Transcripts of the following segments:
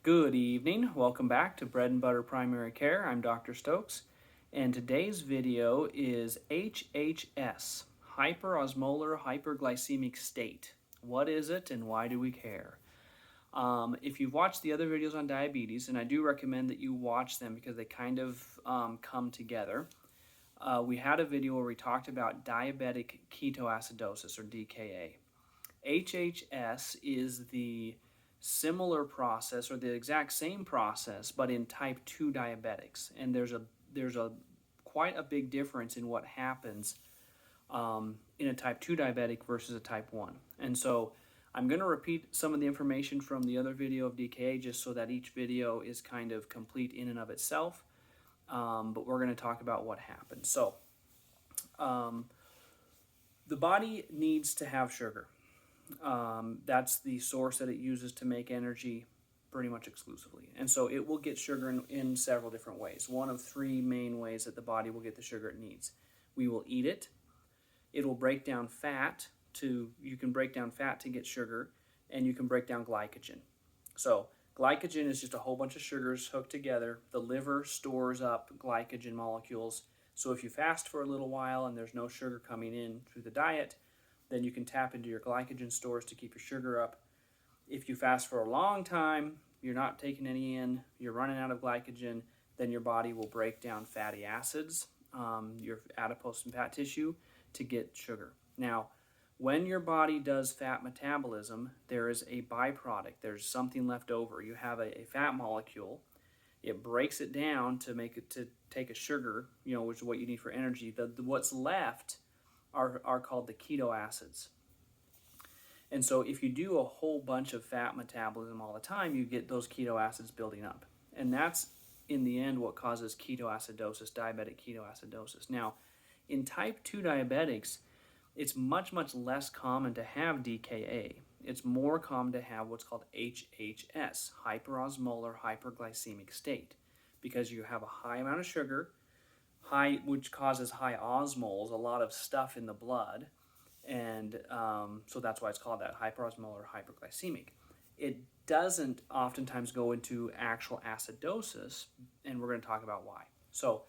Good evening. Welcome back to Bread and Butter Primary Care. I'm Dr. Stokes, and today's video is HSS, hyperosmolar hyperglycemic state. What is it and why do we care? If you've watched the other videos on diabetes, and I do recommend that you watch them because they kind of come together, we had a video where we talked about diabetic ketoacidosis or DKA. HSS is the similar process or the exact same process but in type 2 diabetics, and there's a quite a big difference in what happens in a type 2 diabetic versus a type 1. And so I'm going to repeat some of the information from the other video of DKA just so that each video is kind of complete in and of itself, but we're going to talk about what happens. So the body needs to have sugar. That's the source that it uses to make energy pretty much exclusively. And so it will get sugar in several different ways. One of three main ways that the body will get the sugar it needs. We will eat it. It will break down fat you can break down fat to get sugar, and you can break down glycogen. So glycogen is just a whole bunch of sugars hooked together. The liver stores up glycogen molecules. So if you fast for a little while and there's no sugar coming in through the diet, then you can tap into your glycogen stores to keep your sugar up. If you fast for a long time, you're not taking any in, you're running out of glycogen, then your body will break down fatty acids, your adipose and fat tissue, to get sugar. Now, when your body does fat metabolism, there is a byproduct. There's something left over. You have a fat molecule. It breaks it down to take a sugar, which is what you need for energy. What's left are called the keto acids. And so if you do a whole bunch of fat metabolism all the time, you get those keto acids building up. And that's, in the end, what causes ketoacidosis, diabetic ketoacidosis. Now, in type 2 diabetics, it's much, much less common to have DKA. It's more common to have what's called HSS, hyperosmolar hyperglycemic state, because you have a high amount of sugar, which causes high osmoles, a lot of stuff in the blood, and so that's why it's called that, hyperosmolar hyperglycemic. It doesn't oftentimes go into actual acidosis, and we're going to talk about why. So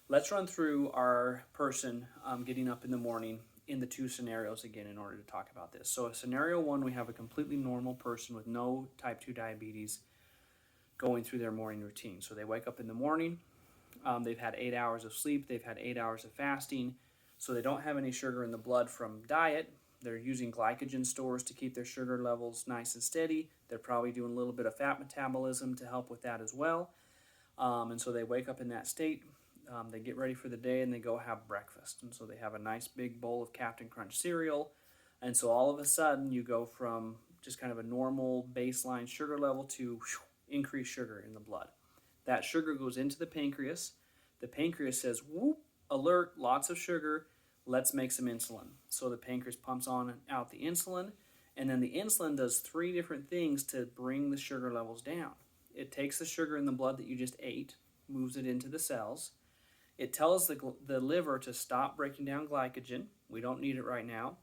let's run through our person getting up in the morning in the two scenarios again in order to talk about this. So scenario one, we have a completely normal person with no type 2 diabetes going through their morning routine. So they wake up in the morning, they've had 8 hours of sleep, they've had 8 hours of fasting, so they don't have any sugar in the blood from diet. They're using glycogen stores to keep their sugar levels nice and steady. They're probably doing a little bit of fat metabolism to help with that as well. And so they wake up in that state, they get ready for the day, and they go have breakfast. And so they have a nice big bowl of Captain Crunch cereal. And so all of a sudden you go from just kind of a normal baseline sugar level to increased sugar in the blood. That sugar goes into the pancreas. The pancreas says, whoop, alert, lots of sugar, let's make some insulin. So the pancreas pumps on and out the insulin, and then the insulin does three different things to bring the sugar levels down. It takes the sugar in the blood that you just ate, moves it into the cells. It tells the liver to stop breaking down glycogen. We don't need it right now.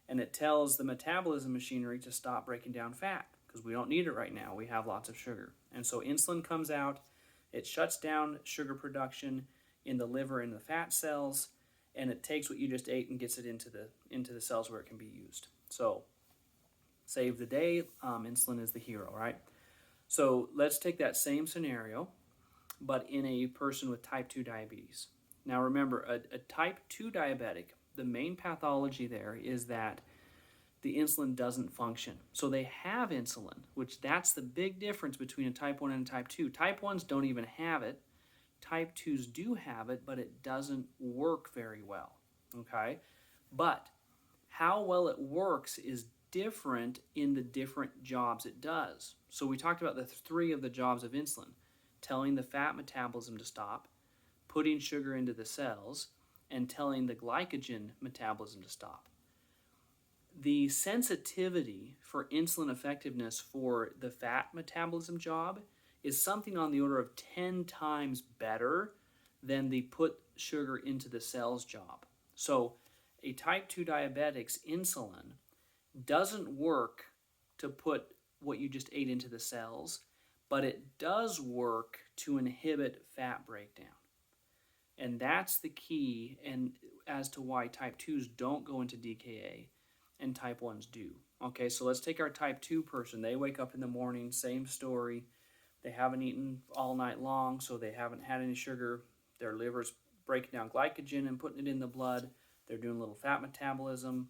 And it tells the metabolism machinery to stop breaking down fat because we don't need it right now. We have lots of sugar. And so insulin comes out. It shuts down sugar production in the liver and the fat cells, and it takes what you just ate and gets it into the cells where it can be used. So save the day. Insulin is the hero, right? So let's take that same scenario, but in a person with type 2 diabetes. Now remember, a type 2 diabetic, the main pathology there is that the insulin doesn't function. So they have insulin, which that's the big difference between a type 1 and a type 2. Type 1s don't even have it. Type 2s do have it, but it doesn't work very well, okay? But how well it works is different in the different jobs it does. So we talked about the three of the jobs of insulin: telling the fat metabolism to stop, putting sugar into the cells, and telling the glycogen metabolism to stop. The sensitivity for insulin effectiveness for the fat metabolism job is something on the order of 10 times better than the put sugar into the cells job. So a type 2 diabetic's insulin doesn't work to put what you just ate into the cells, but it does work to inhibit fat breakdown. And that's the key, and as to why type 2s don't go into DKA and type 1s do. Okay, so let's take our type 2 person. They wake up in the morning, same story. They haven't eaten all night long, so they haven't had any sugar. Their liver's breaking down glycogen and putting it in the blood. They're doing a little fat metabolism,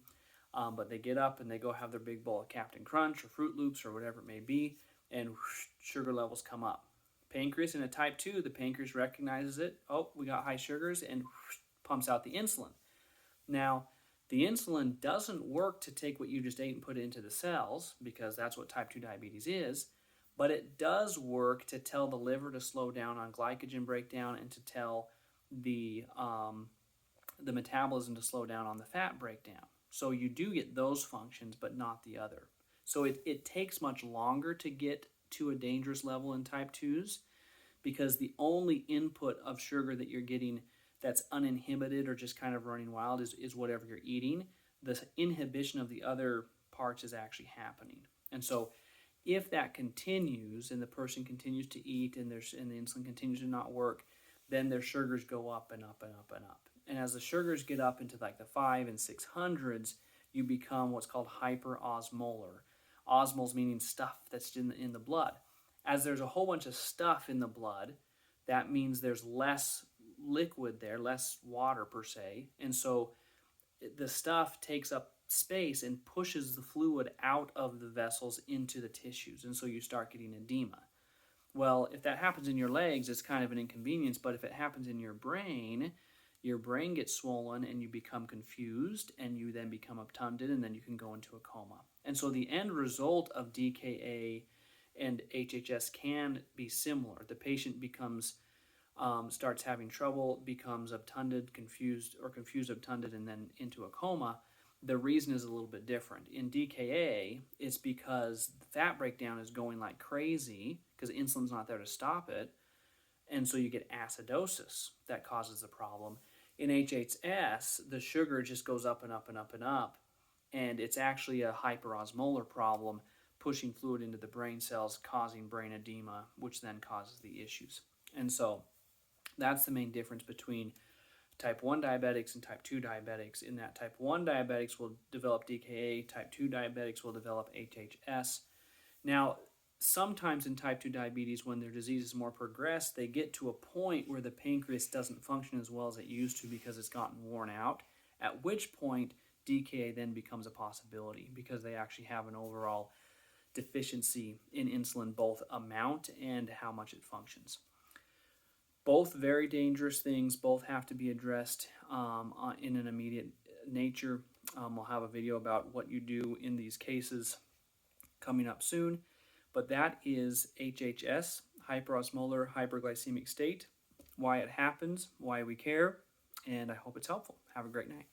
but they get up and they go have their big bowl of Captain Crunch or Fruit Loops or whatever it may be, and whoosh, sugar levels come up. Pancreas in a type 2, the pancreas recognizes it. Oh, we got high sugars, and whoosh, pumps out the insulin. Now, the insulin doesn't work to take what you just ate and put it into the cells, because that's what type 2 diabetes is, but it does work to tell the liver to slow down on glycogen breakdown and to tell the metabolism to slow down on the fat breakdown. So you do get those functions, but not the other. So it takes much longer to get to a dangerous level in type 2s, because the only input of sugar that you're getting that's uninhibited or just kind of running wild is whatever you're eating. The inhibition of the other parts is actually happening. And so if that continues and the person continues to eat and the insulin continues to not work, then their sugars go up and up and up and up. And as the sugars get up into like the 500s and 600s, you become what's called hyperosmolar. Osmoles meaning stuff that's in the blood. As there's a whole bunch of stuff in the blood, that means there's less liquid there, less water per se, and so the stuff takes up space and pushes the fluid out of the vessels into the tissues, and so you start getting edema. Well, if that happens in your legs, it's kind of an inconvenience, but if it happens in your brain gets swollen and you become confused, and you then become obtunded, and then you can go into a coma. And so the end result of DKA and HSS can be similar. The patient becomes starts having trouble, becomes obtunded, confused obtunded, and then into a coma. The reason is a little bit different. In DKA, it's because the fat breakdown is going like crazy because insulin's not there to stop it, and so you get acidosis that causes the problem. In HSS, the sugar just goes up and up and up and up, and it's actually a hyperosmolar problem, pushing fluid into the brain cells, causing brain edema, which then causes the issues. And so that's the main difference between type 1 diabetics and type 2 diabetics, in that type 1 diabetics will develop DKA, type 2 diabetics will develop HSS. Now, sometimes in type 2 diabetes, when their disease is more progressed, they get to a point where the pancreas doesn't function as well as it used to because it's gotten worn out, at which point DKA then becomes a possibility because they actually have an overall deficiency in insulin, both amount and how much it functions. Both very dangerous things, both have to be addressed in an immediate nature. We'll have a video about what you do in these cases coming up soon. But that is HSS, hyperosmolar hyperglycemic state, why it happens, why we care, and I hope it's helpful. Have a great night.